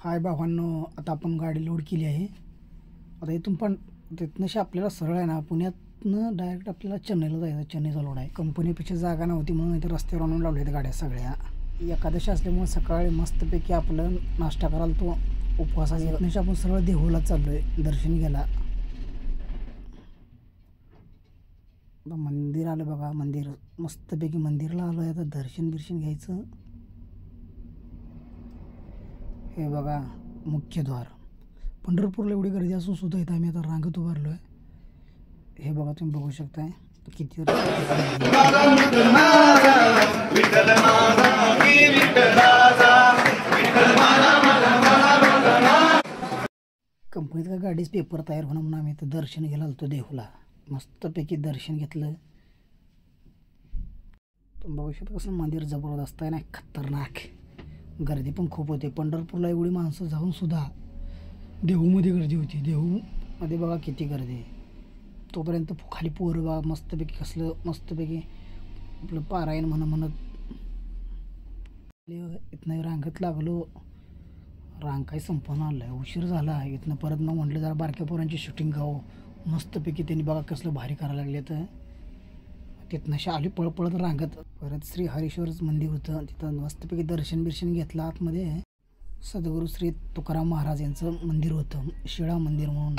हाय भावांनो, आता आपण गाडी लोड केली आहे. आता इथून पण तिथनंशी आपल्याला सरळ आहे ना, पुण्यातनं डायरेक्ट आपल्याला चेन्नईला जायचं. चेन्नईचा लोड आहे. कंपनीपेक्षा जागा नव्हती म्हणून इथं रस्त्यावर आणून लावल्या आहेत गाड्या सगळ्या. एकादशी असल्यामुळे सकाळी मस्तपैकी आपलं नाश्ता करायला तो उपवासाचा. इथनंशी आपण सरळ देहूला चाललो आहे दर्शन घ्यायला. मंदिर आलं बघा, मंदिर मस्तपैकी मंदिरला आलो आहे. आता दर्शन घ्यायचं. हे बघा मुख्यद्वार. पंढरपूरला एवढी गर्दी असून सुद्धा इथं आम्ही आता रांगेत उभारलो आहे. हे बघा तुम्ही बघू शकताय किती कंपनीत का गाडीच पेपर तयार होणं म्हणून आम्ही इथं दर्शन घ्यायला आलो देहूला. मस्तपैकी दर्शन घेतलं. तुम्ही बघू शकता कसं मंदिर जबरदस्त आहे ना, खतरनाक. गर्दी पण खूप होते. पंढरपूरला एवढी माणसं जाऊन सुद्धा देहूमध्ये गर्दी होती. देहूमध्ये बघा किती गर्दी आहे. तोपर्यंत खाली पोरं बघा मस्तपैकी कसलं मस्तपैकी आपलं पारायण म्हणत इथनं रांगेत लागलो. रांग काही संपवून आलं आहे, उशीर झाला. इथनं परत मग म्हटलं जरा बारक्या पोरांची शूटिंग गाव. मस्तपैकी त्यांनी बघा कसलं भारी करायला लागले. तर तिथनंशी आली पळपळत रांगत. परत श्री हरीश्वरचं मंदिर होतं, तिथं मस्तपैकी दर्शन घेतलं. आतमध्ये सद्गुरू श्री तुकाराम महाराज यांचं मंदिर होतं, शिळा मंदिर म्हणून.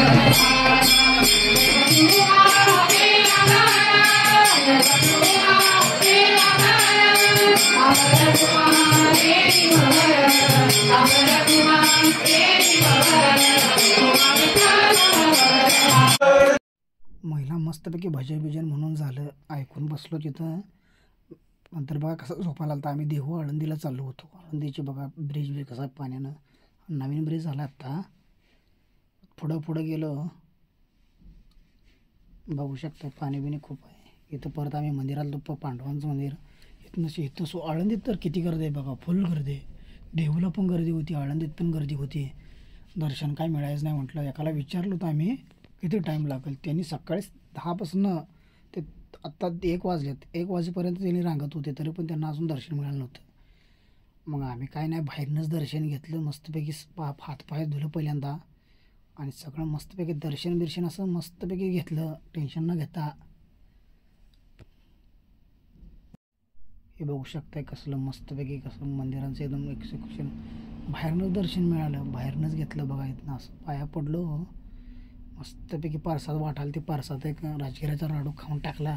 महिला मस्तपैकी भजन म्हणून झालं, ऐकून बसलो तिथं. नंतर बघा कसं झोपायला आलं. आम्ही देहू आळंदीला चाललो होतो. आळंदीचे बघा ब्रिज कसा पाण्यानं नवीन ब्रिज झाला आत्ता. पुढं गेलो बघू शकता पाणी बिणी खूप आहे. इथं परत आम्ही मंदिरात आलो, पांडवांचं मंदिर. इथं आळंदीत तर किती गर्दी आहे बघा, फुल गर्दी आहे. देहूला पण गर्दी होती, आळंदीत पण गर्दी होती. दर्शन काय मिळायचं नाही. म्हटलं एकाला विचारलं होतं आम्ही किती टाईम लागेल. त्यांनी सकाळी 10पासून ते आत्ता 1 वाजलेत, 1 वाजेपर्यंत त्यांनी रांगत होते, तरी पण त्यांना अजून दर्शन मिळालं नव्हतं. मग आम्ही काय नाही बाहेरनंच दर्शन घेतलं. मस्तपैकी हातपाय धुलं पहिल्यांदा आणि सगळं मस्तपैकी दर्शन असं मस्तपैकी घेतलं, टेन्शन न घेता. हे बघू शकताय कसलं मस्तपैकी कसं मंदिरांचं एकदम एक्झिक्युशन. बाहेरनंच दर्शन मिळालं, बाहेरनंच घेतलं बघा. इथनं असं पाया पडलो. मस्तपैकी पारसाद वाटायला. ते पारसात एक राजगिऱ्याचा लाडू खाऊन टाकला,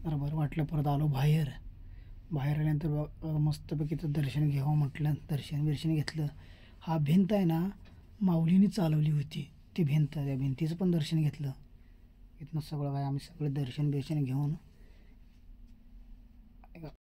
तर बरं वाटलं. परत आलो बाहेर आल्यानंतर मस्तपैकी तर दर्शन घ्यावं म्हटलं. दर्शन घेतलं. हा भिंत आहे ना, माऊलीने चालवली होती ती भिंत. त्या भिंतीचं पण दर्शन घेतलं. इथनं सगळं काय आम्ही सगळे दर्शन घेऊन